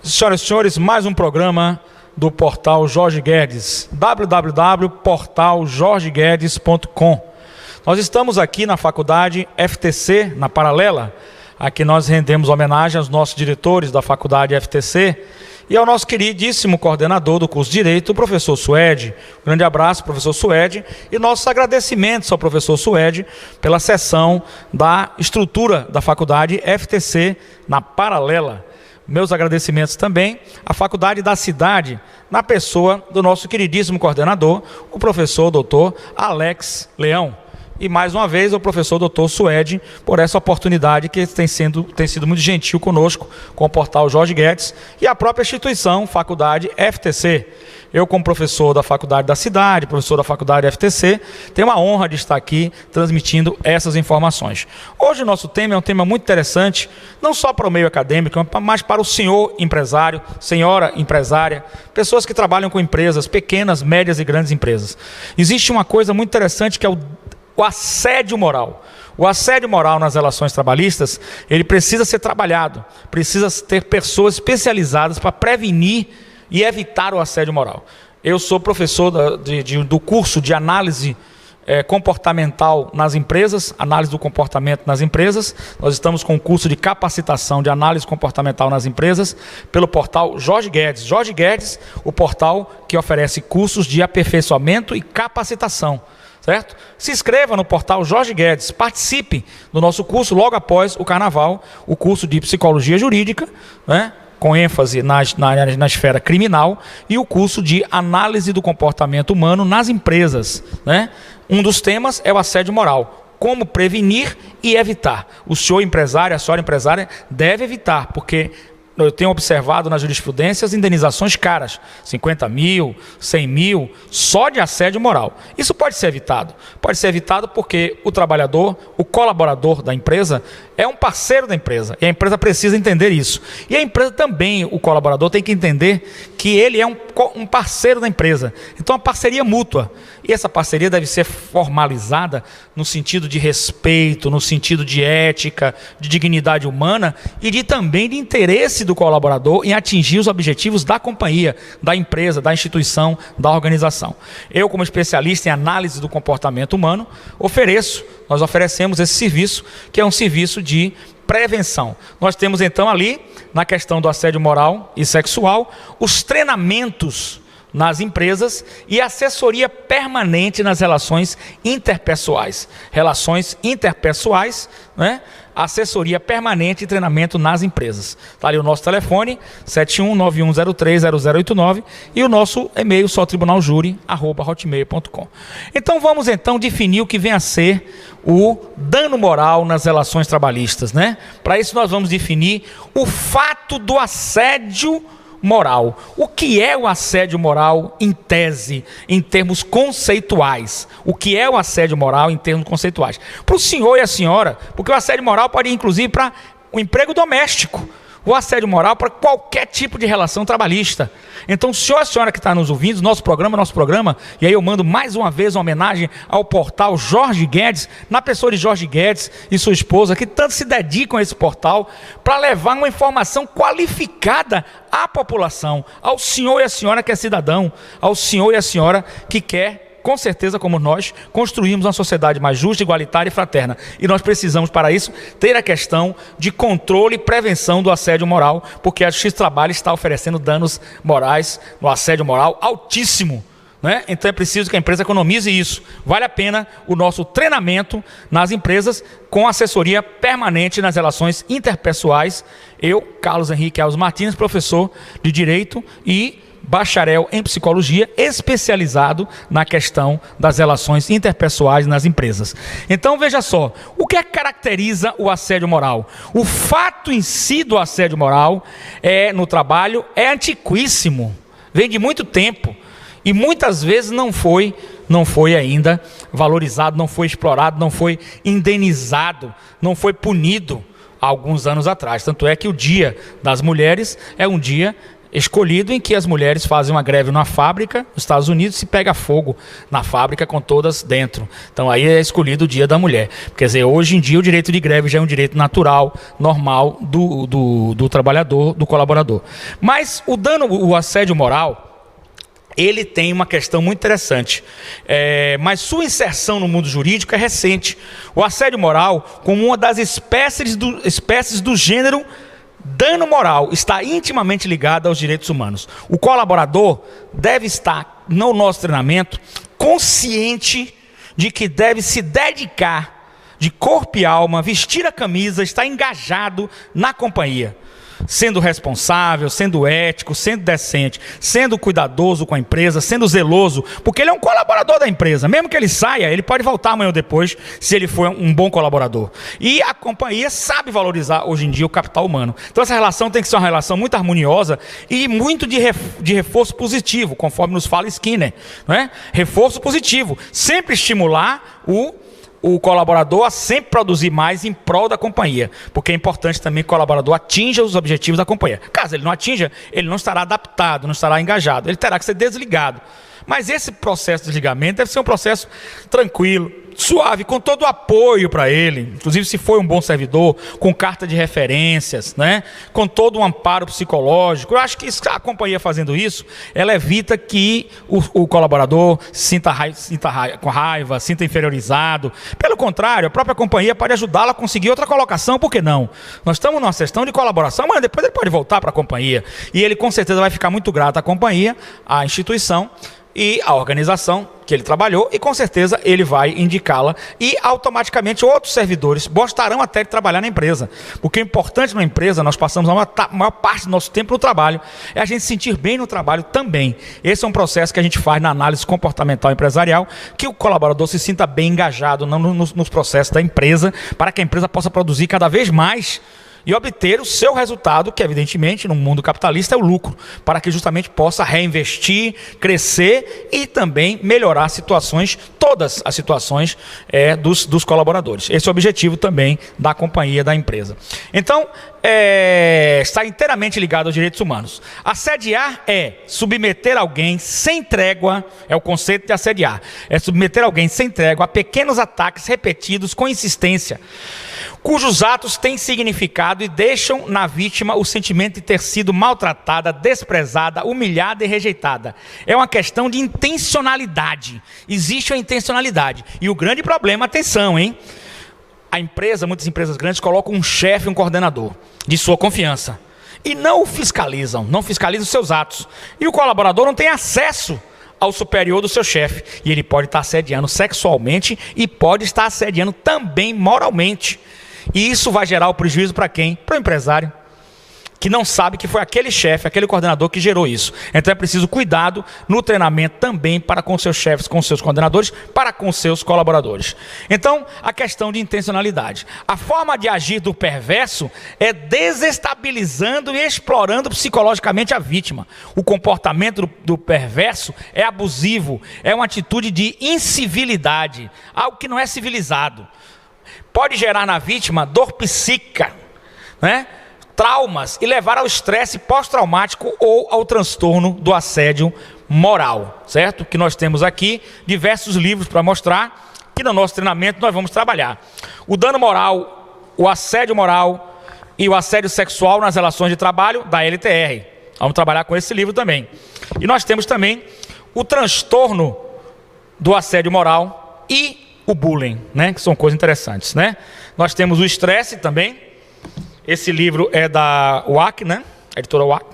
Senhoras e senhores, mais um programa do portal Jorge Guedes, www.portaljorgeguedes.com. Nós estamos aqui na faculdade FTC, na Paralela. Aqui nós rendemos homenagem aos nossos diretores da faculdade FTC e ao nosso queridíssimo coordenador do curso de Direito, o professor Suede. Um grande abraço, professor Suede, e nossos agradecimentos ao professor Suede pela sessão da estrutura da faculdade FTC na Paralela. Meus agradecimentos também à Faculdade da Cidade, na pessoa do nosso queridíssimo coordenador, o professor doutor Alex Leão. E mais uma vez ao professor doutor Suede por essa oportunidade que tem sido muito gentil conosco, com o portal Jorge Guedes e a própria instituição, Faculdade FTC. Eu, como professor da Faculdade da Cidade, professor da Faculdade FTC, tenho a honra de estar aqui transmitindo essas informações. Hoje o nosso tema é um tema muito interessante, não só para o meio acadêmico, mas para o senhor empresário, senhora empresária, pessoas que trabalham com empresas, pequenas, médias e grandes empresas. Existe uma coisa muito interessante que é o assédio moral. O assédio moral nas relações trabalhistas, ele precisa ser trabalhado, precisa ter pessoas especializadas para prevenir e evitar o assédio moral. Eu sou professor do curso de análise comportamental nas empresas, análise do comportamento nas empresas. Nós estamos com um curso de capacitação de análise comportamental nas empresas pelo portal Jorge Guedes. Jorge Guedes, o portal que oferece cursos de aperfeiçoamento e capacitação. Certo? Se inscreva no portal Jorge Guedes, participe do nosso curso logo após o Carnaval, o curso de Psicologia Jurídica, né, com ênfase na esfera criminal, e o curso de Análise do Comportamento Humano nas Empresas. Né? Um dos temas é o assédio moral. Como prevenir e evitar. O senhor empresário, a senhora empresária deve evitar, porque eu tenho observado nas jurisprudências indenizações caras, 50 mil, 100 mil, só de assédio moral. Isso pode ser evitado. Pode ser evitado porque o trabalhador, o colaborador da empresa, é um parceiro da empresa. E a empresa precisa entender isso. E a empresa também, o colaborador, tem que entender que ele é um parceiro da empresa. Então, a parceria mútua. E essa parceria deve ser formalizada no sentido de respeito, no sentido de ética, de dignidade humana e também de interesse do colaborador em atingir os objetivos da companhia, da empresa, da instituição, da organização. Eu, como especialista em análise do comportamento humano, nós oferecemos esse serviço, que é um serviço de prevenção. Nós temos então ali, na questão do assédio moral e sexual, os treinamentos nas empresas e assessoria permanente nas relações interpessoais. Relações interpessoais, né? Assessoria permanente e treinamento nas empresas. Está ali o nosso telefone, 7191030089, e o nosso e-mail, sotribunaljury@hotmail.com. Então vamos definir o que vem a ser o dano moral nas relações trabalhistas, né? Para isso nós vamos definir o fato do assédio moral. O que é o assédio moral em tese, em termos conceituais? O que é o assédio moral em termos conceituais? Para o senhor e a senhora, porque o assédio moral pode ir inclusive para o emprego doméstico. O assédio moral para qualquer tipo de relação trabalhista. Então, o senhor e a senhora que está nos ouvindo, nosso programa, e aí eu mando mais uma vez uma homenagem ao portal Jorge Guedes, na pessoa de Jorge Guedes e sua esposa, que tanto se dedicam a esse portal para levar uma informação qualificada à população, ao senhor e a senhora que é cidadão, ao senhor e a senhora que quer, com certeza, como nós, construímos uma sociedade mais justa, igualitária e fraterna. E nós precisamos, para isso, ter a questão de controle e prevenção do assédio moral, porque a Justiça do Trabalho está oferecendo danos morais no assédio moral altíssimo. Né? Então é preciso que a empresa economize isso. Vale a pena o nosso treinamento nas empresas com assessoria permanente nas relações interpessoais. Eu, Carlos Henrique Alves Martins, professor de Direito e bacharel em psicologia, especializado na questão das relações interpessoais nas empresas. Então veja só, o que caracteriza o assédio moral? O fato em si do assédio moral no trabalho é antiquíssimo, vem de muito tempo e muitas vezes não foi ainda valorizado, não foi explorado, não foi indenizado, não foi punido há alguns anos atrás. Tanto é que o Dia das Mulheres é um dia escolhido em que as mulheres fazem uma greve numa fábrica nos Estados Unidos e pega fogo na fábrica com todas dentro. Então aí é escolhido o Dia da Mulher. Quer dizer, hoje em dia o direito de greve já é um direito natural, normal do trabalhador, do colaborador. Mas o assédio moral, ele tem uma questão muito interessante, mas sua inserção no mundo jurídico é recente. O assédio moral, como uma das espécies do gênero dano moral, está intimamente ligado aos direitos humanos. O colaborador deve estar, no nosso treinamento, consciente de que deve se dedicar de corpo e alma, vestir a camisa, estar engajado na companhia, sendo responsável, sendo ético, sendo decente, sendo cuidadoso com a empresa, sendo zeloso, porque ele é um colaborador da empresa. Mesmo que ele saia, ele pode voltar amanhã ou depois, se ele for um bom colaborador. E a companhia sabe valorizar hoje em dia o capital humano. Então essa relação tem que ser uma relação muito harmoniosa e muito de reforço positivo, conforme nos fala Skinner, não é? Reforço positivo, sempre estimular o colaborador a sempre produzir mais em prol da companhia, porque é importante também que o colaborador atinja os objetivos da companhia. Caso ele não atinja, ele não estará adaptado, não estará engajado, ele terá que ser desligado. Mas esse processo de desligamento deve ser um processo tranquilo, suave, com todo o apoio para ele, inclusive se for um bom servidor, com carta de referências, né? Com todo um amparo psicológico. Eu acho que a companhia fazendo isso, ela evita que o colaborador sinta com raiva, sinta inferiorizado. Pelo contrário, a própria companhia pode ajudá-lo a conseguir outra colocação, por que não? Nós estamos numa questão de colaboração, mas depois ele pode voltar para a companhia, e ele com certeza vai ficar muito grato à companhia, à instituição e a organização que ele trabalhou, e com certeza ele vai indicá-la, e automaticamente outros servidores gostarão até de trabalhar na empresa, porque o importante na empresa, nós passamos a maior parte do nosso tempo no trabalho, é a gente se sentir bem no trabalho também. Esse é um processo que a gente faz na análise comportamental empresarial, que o colaborador se sinta bem engajado nos processos da empresa, para que a empresa possa produzir cada vez mais e obter o seu resultado, que evidentemente no mundo capitalista é o lucro, para que justamente possa reinvestir, crescer e também melhorar situações, todas as situações dos colaboradores. Esse é o objetivo também da companhia, da empresa. Então, está inteiramente ligado aos direitos humanos. Assediar é submeter alguém sem trégua, é o conceito de assediar, é submeter alguém sem trégua a pequenos ataques repetidos com insistência, cujos atos têm significado e deixam na vítima o sentimento de ter sido maltratada, desprezada, humilhada e rejeitada. É uma questão de intencionalidade. Existe a intencionalidade. E o grande problema, atenção, hein? Muitas empresas grandes colocam um chefe, um coordenador de sua confiança, e não o fiscalizam, não fiscalizam os seus atos. E o colaborador não tem acesso ao superior do seu chefe. E ele pode estar assediando sexualmente e pode estar assediando também moralmente. E isso vai gerar o prejuízo para quem? Para o empresário, que não sabe que foi aquele chefe, aquele coordenador que gerou isso. Então é preciso cuidado no treinamento também para com seus chefes, com seus coordenadores, para com seus colaboradores. Então, a questão de intencionalidade. A forma de agir do perverso é desestabilizando e explorando psicologicamente a vítima. O comportamento do perverso é abusivo, é uma atitude de incivilidade, algo que não é civilizado. Pode gerar na vítima dor psíquica, né? Traumas, e levar ao estresse pós-traumático ou ao transtorno do assédio moral, certo? Que nós temos aqui diversos livros para mostrar, que no nosso treinamento nós vamos trabalhar. O dano moral, o assédio moral e o assédio sexual nas relações de trabalho da LTR. Vamos trabalhar com esse livro também. E nós temos também o transtorno do assédio moral e o bullying, né? Que são coisas interessantes, né? Nós temos o estresse também. Esse livro é da UAC, né? A editora UAC.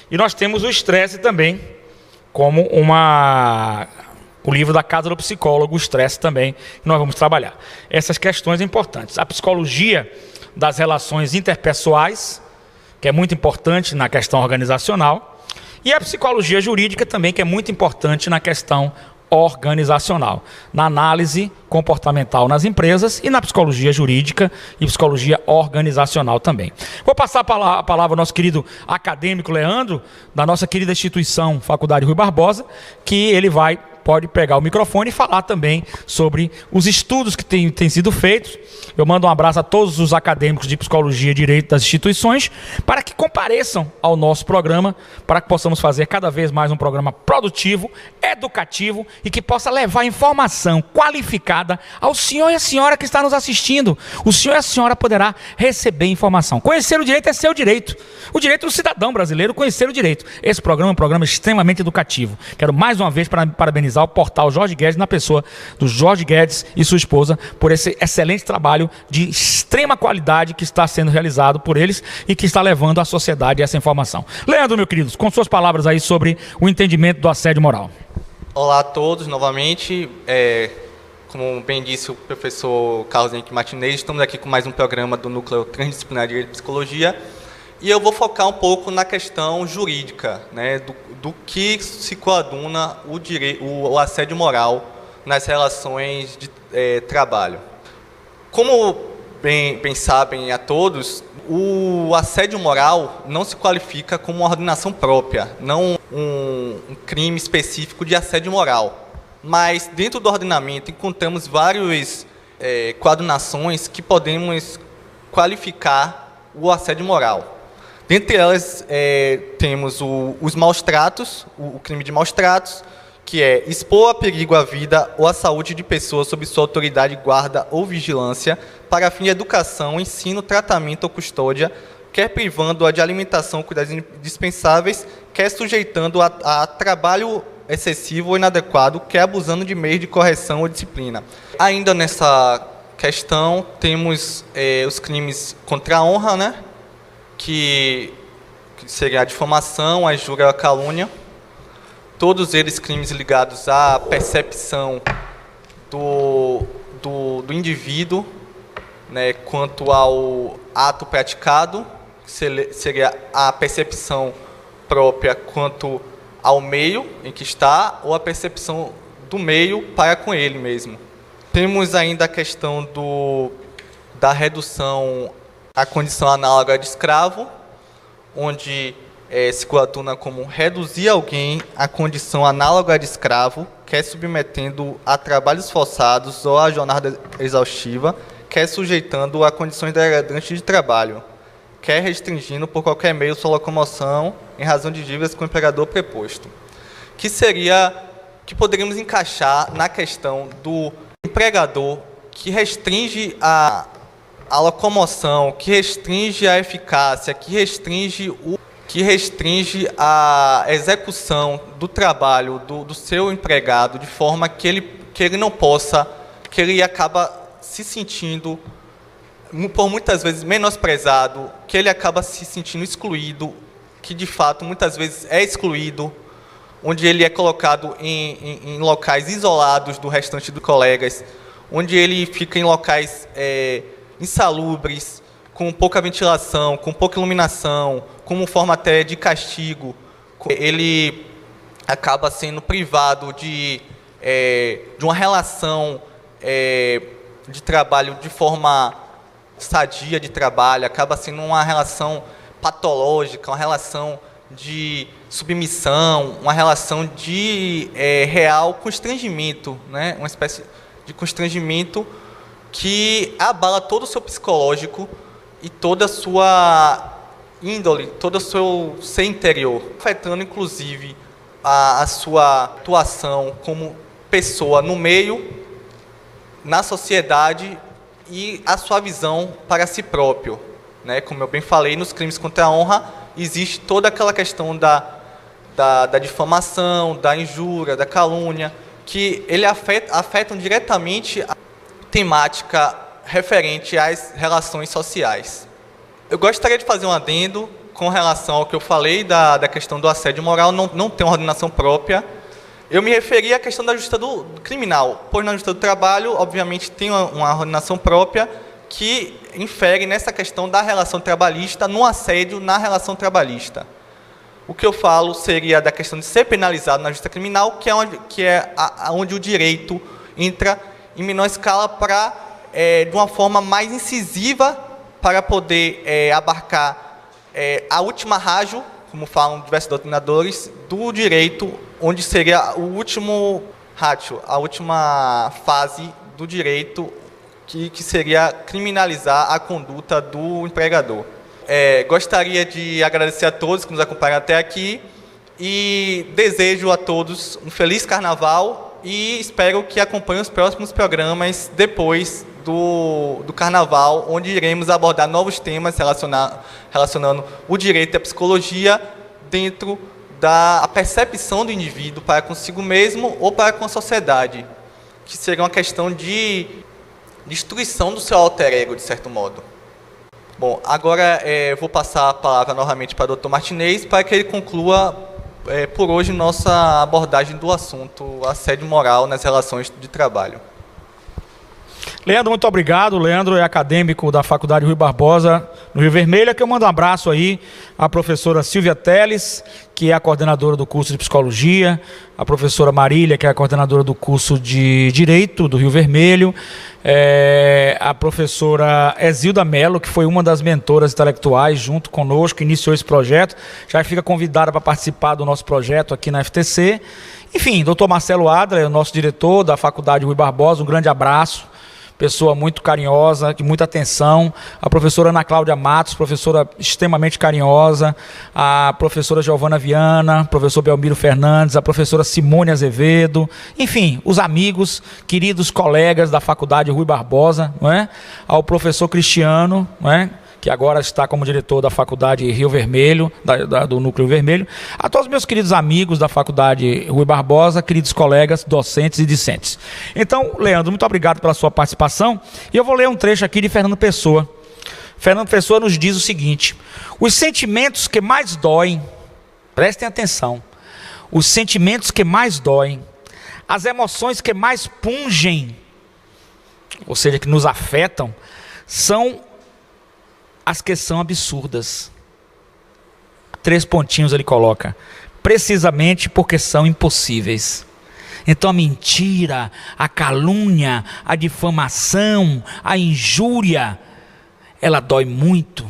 E nós temos o estresse também, como o livro da Casa do Psicólogo, o estresse também, que nós vamos trabalhar. Essas questões importantes. A psicologia das relações interpessoais, que é muito importante na questão organizacional. E a psicologia jurídica também, que é muito importante na questão organizacional, na análise comportamental nas empresas e na psicologia jurídica e psicologia organizacional também. Vou passar a palavra ao nosso querido acadêmico Leandro, da nossa querida instituição Faculdade Rui Barbosa, que ele vai pode pegar o microfone e falar também sobre os estudos que têm sido feitos. Eu mando um abraço a todos os acadêmicos de psicologia e direito das instituições para que compareçam ao nosso programa, para que possamos fazer cada vez mais um programa produtivo, educativo e que possa levar informação qualificada ao senhor e à senhora que está nos assistindo. O senhor e a senhora poderá receber informação. Conhecer o direito é seu direito. O direito do cidadão brasileiro conhecer o direito. Esse programa é um programa extremamente educativo. Quero mais uma vez parabenizar o portal Jorge Guedes, na pessoa do Jorge Guedes e sua esposa, por esse excelente trabalho de extrema qualidade que está sendo realizado por eles e que está levando à sociedade essa informação. Leandro, meu querido, com suas palavras aí sobre o entendimento do assédio moral. Olá a todos, novamente. Como bem disse o professor Carlos Henrique Martinez, estamos aqui com mais um programa do Núcleo Transdisciplinar de Direito e Psicologia. E eu vou focar um pouco na questão jurídica, né, do que se coaduna o assédio moral nas relações de trabalho. Como bem sabem a todos, o assédio moral não se qualifica como uma ordenação própria, não um crime específico de assédio moral. Mas dentro do ordenamento encontramos várias coadunações que podemos qualificar o assédio moral. Dentre elas, temos os maus-tratos, o crime de maus-tratos, que é expor a perigo a vida ou a saúde de pessoas sob sua autoridade, guarda ou vigilância, para fim de educação, ensino, tratamento ou custódia, quer privando-a de alimentação, cuidados indispensáveis, quer sujeitando a trabalho excessivo ou inadequado, quer abusando de meios de correção ou disciplina. Ainda nessa questão, temos os crimes contra a honra, né? Que seria a difamação, a injúria, a calúnia. Todos eles crimes ligados à percepção do indivíduo, né, quanto ao ato praticado, seria a percepção própria quanto ao meio em que está, ou a percepção do meio para com ele mesmo. Temos ainda a questão da redução à condição análoga de escravo, onde se coaduna como reduzir alguém à condição análoga de escravo, quer submetendo a trabalhos forçados ou a jornada exaustiva, quer sujeitando a condições degradantes de trabalho, quer restringindo por qualquer meio sua locomoção em razão de dívidas com o empregador preposto. Que poderíamos encaixar na questão do empregador que restringe a locomoção, que restringe a eficácia, que restringe a execução do trabalho do seu empregado, de forma que ele não possa, que ele acaba se sentindo, por muitas vezes, menosprezado, que ele acaba se sentindo excluído, que de fato muitas vezes é excluído, onde ele é colocado em locais isolados do restante dos colegas, onde ele fica em locais insalubres, com pouca ventilação, com pouca iluminação, como forma até de castigo. Ele acaba sendo privado de uma relação de trabalho de forma sadia de trabalho, acaba sendo uma relação patológica, uma relação de submissão, uma relação de real constrangimento, né? Uma espécie de constrangimento que abala todo o seu psicológico e toda a sua índole, todo o seu ser interior, afetando inclusive a sua atuação como pessoa no meio, na sociedade e a sua visão para si próprio, né? Como eu bem falei, nos crimes contra a honra existe toda aquela questão da difamação, da injúria, da calúnia, que ele afetam diretamente a temática referente às relações sociais. Eu gostaria de fazer um adendo com relação ao que eu falei da questão do assédio moral, não tem uma ordenação própria. Eu me referi à questão da justiça do criminal, pois na justiça do trabalho, obviamente, tem uma ordenação própria que infere nessa questão da relação trabalhista, no assédio na relação trabalhista. O que eu falo seria da questão de ser penalizado na justiça criminal, que é onde o direito entra em menor escala de uma forma mais incisiva para poder abarcar a última rágio, como falam diversos doutrinadores, do direito, onde seria o último Ratio, a última fase do direito, que seria criminalizar a conduta do empregador. Gostaria de agradecer a todos que nos acompanharam até aqui e desejo a todos um feliz carnaval e espero que acompanhem os próximos programas depois do carnaval, onde iremos abordar novos temas relacionando o direito e a psicologia dentro da percepção do indivíduo para consigo mesmo ou para com a sociedade, que seria uma questão de destruição do seu alter ego, de certo modo. Bom, agora vou passar a palavra novamente para o Dr. Martinez para que ele conclua por hoje nossa abordagem do assunto assédio moral nas relações de trabalho. Leandro, muito obrigado. Leandro é acadêmico da Faculdade Rui Barbosa, no Rio Vermelho. Aqui eu mando um abraço aí à professora Silvia Teles, que é a coordenadora do curso de Psicologia, a professora Marília, que é a coordenadora do curso de Direito do Rio Vermelho, a professora Exilda Mello, que foi uma das mentoras intelectuais junto conosco, que iniciou esse projeto, já fica convidada para participar do nosso projeto aqui na FTC. Enfim, doutor Marcelo Adler, o nosso diretor da Faculdade Rui Barbosa, um grande abraço. Pessoa muito carinhosa, de muita atenção. A professora Ana Cláudia Matos, professora extremamente carinhosa. A professora Giovana Viana, professor Belmiro Fernandes, a professora Simone Azevedo. Enfim, os amigos, queridos colegas da Faculdade Rui Barbosa, não é? Ao professor Cristiano, não é? Que agora está como diretor da Faculdade Rio Vermelho, do Núcleo Vermelho, a todos os meus queridos amigos da Faculdade Rui Barbosa, queridos colegas, docentes e discentes. Então, Leandro, muito obrigado pela sua participação, e eu vou ler um trecho aqui de Fernando Pessoa. Fernando Pessoa nos diz o seguinte: os sentimentos que mais doem, prestem atenção, os sentimentos que mais doem, as emoções que mais pungem, ou seja, que nos afetam, são as que são absurdas. 3 pontinhos ele coloca. Precisamente porque são impossíveis. Então a mentira, a calúnia, a difamação, a injúria, ela dói muito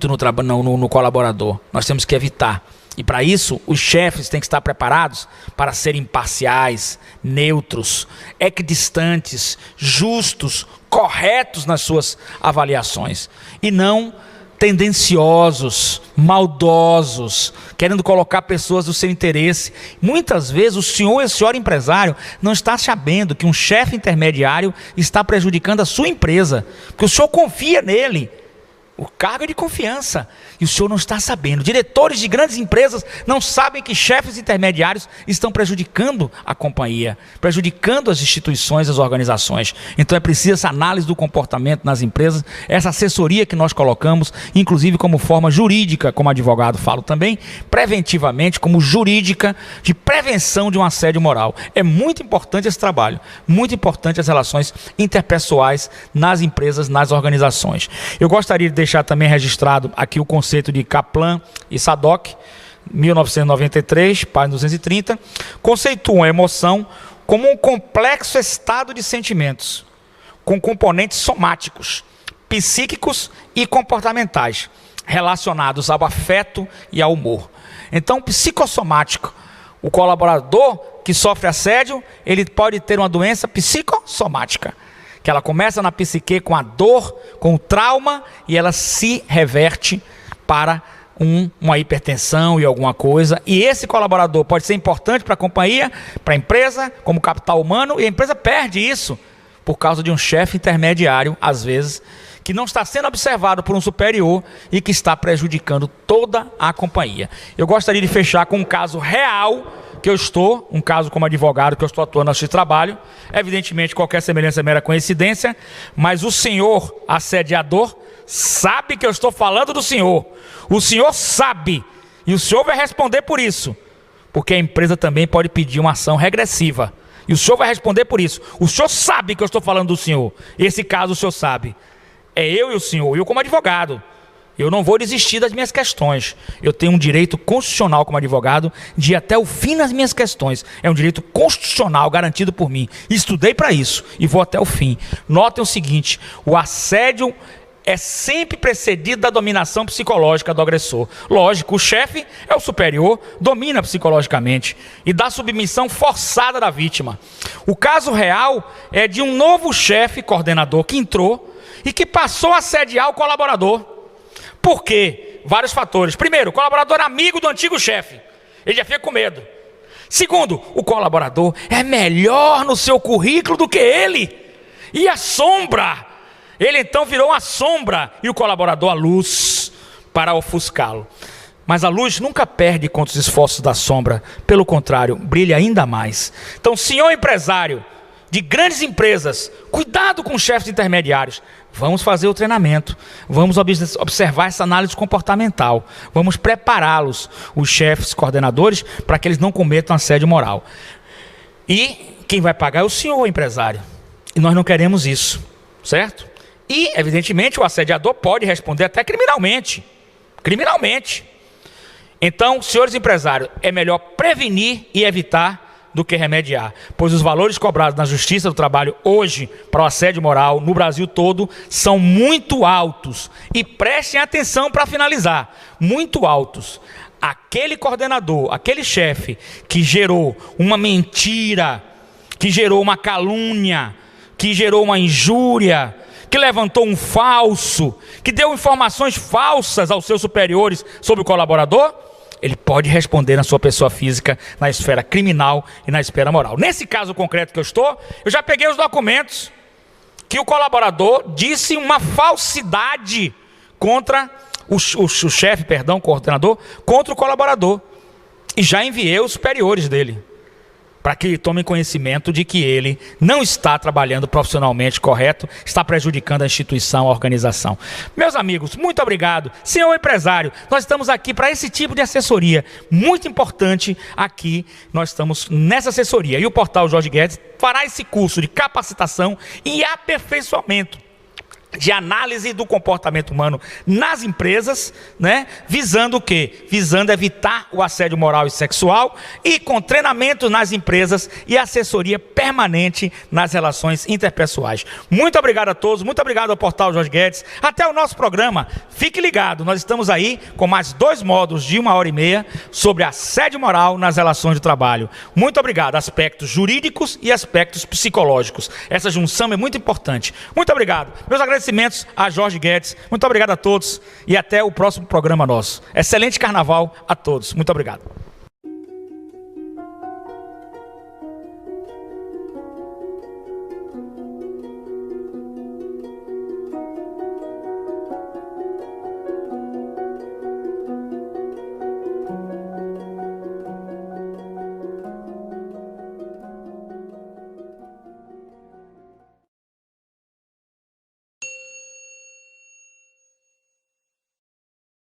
no colaborador. Nós temos que evitar. E para isso, os chefes têm que estar preparados para serem imparciais, neutros, equidistantes, justos, corretos nas suas avaliações. E não tendenciosos, maldosos, querendo colocar pessoas do seu interesse. Muitas vezes o senhor e a senhora empresário não está sabendo que um chefe intermediário está prejudicando a sua empresa, porque o senhor confia nele. O cargo é de confiança e o senhor não está sabendo. Diretores de grandes empresas não sabem que chefes intermediários estão prejudicando a companhia, prejudicando as instituições, as organizações. Então é preciso essa análise do comportamento nas empresas, essa assessoria que nós colocamos, inclusive como forma jurídica, como advogado falo também, preventivamente, como jurídica de prevenção de um assédio moral. É muito importante esse trabalho, muito importante as relações interpessoais nas empresas, nas organizações. Eu gostaria de deixar também registrado aqui o conceito de Kaplan e Sadock, 1993, página 230, conceituam a emoção como um complexo estado de sentimentos, com componentes somáticos, psíquicos e comportamentais, relacionados ao afeto e ao humor. Então, psicossomático, o colaborador que sofre assédio, ele pode ter uma doença psicossomática, que ela começa na psique com a dor, com o trauma, e ela se reverte para uma hipertensão e alguma coisa. E esse colaborador pode ser importante para a companhia, para a empresa, como capital humano, e a empresa perde isso por causa de um chefe intermediário, às vezes, que não está sendo observado por um superior e que está prejudicando toda a companhia. Eu gostaria de fechar com um caso real que eu estou, um caso como advogado que eu estou atuando nesse trabalho. Evidentemente qualquer semelhança é mera coincidência, mas o senhor assediador sabe que eu estou falando do senhor. O senhor sabe, e o senhor vai responder por isso, porque a empresa também pode pedir uma ação regressiva, e o senhor vai responder por isso. O senhor sabe que eu estou falando do senhor. Esse caso o senhor sabe. É eu e o senhor, eu como advogado. Eu não vou desistir das minhas questões. Eu tenho um direito constitucional como advogado de ir até o fim nas minhas questões. É um direito constitucional garantido por mim. Estudei para isso e vou até o fim. Notem o seguinte: o assédio é sempre precedido da dominação psicológica do agressor. Lógico, o chefe é o superior, domina psicologicamente e dá submissão forçada da vítima. O caso real é de um novo chefe coordenador que entrou e que passou a assediar o colaborador. Por quê? Vários fatores. Primeiro, o colaborador é amigo do antigo chefe. Ele já fica com medo. Segundo, o colaborador é melhor no seu currículo do que ele. E a sombra. Ele então virou uma sombra e o colaborador a luz para ofuscá-lo. Mas a luz nunca perde contra os esforços da sombra. Pelo contrário, brilha ainda mais. Então, senhor empresário de grandes empresas, cuidado com os chefes intermediários. Vamos fazer o treinamento. Vamos observar essa análise comportamental. Vamos prepará-los, os chefes coordenadores, para que eles não cometam assédio moral. E quem vai pagar é o senhor empresário. E nós não queremos isso, certo? E, evidentemente, o assediador pode responder até criminalmente. Criminalmente. Então, senhores empresários, é melhor prevenir e evitar do que remediar. Pois os valores cobrados na Justiça do Trabalho hoje para o assédio moral no Brasil todo são muito altos. E prestem atenção para finalizar. Muito altos. Aquele coordenador, aquele chefe que gerou uma mentira, que gerou uma calúnia, que gerou uma injúria, que levantou um falso, que deu informações falsas aos seus superiores sobre o colaborador, ele pode responder na sua pessoa física, na esfera criminal e na esfera moral. Nesse caso concreto que eu já peguei os documentos que o colaborador disse uma falsidade contra o chefe, coordenador, contra o colaborador. E já enviei os superiores dele, para que tomem conhecimento de que ele não está trabalhando profissionalmente correto, está prejudicando a instituição, a organização. Meus amigos, muito obrigado. Senhor empresário, nós estamos aqui para esse tipo de assessoria, muito importante aqui, nós estamos nessa assessoria. E o portal Jorge Guedes fará esse curso de capacitação e aperfeiçoamento de análise do comportamento humano nas empresas, né? Visando o quê? Visando evitar o assédio moral e sexual e com treinamento nas empresas e assessoria permanente nas relações interpessoais. Muito obrigado a todos, muito obrigado ao portal Jorge Guedes. Até o nosso programa. Fique ligado, nós estamos aí com mais 2 módulos de 1h30 sobre assédio moral nas relações de trabalho. Muito obrigado. Aspectos jurídicos e aspectos psicológicos. Essa junção é muito importante. Muito obrigado. Meus agradecimentos a Jorge Guedes. Muito obrigado a todos e até o próximo programa nosso. Excelente carnaval a todos. Muito obrigado.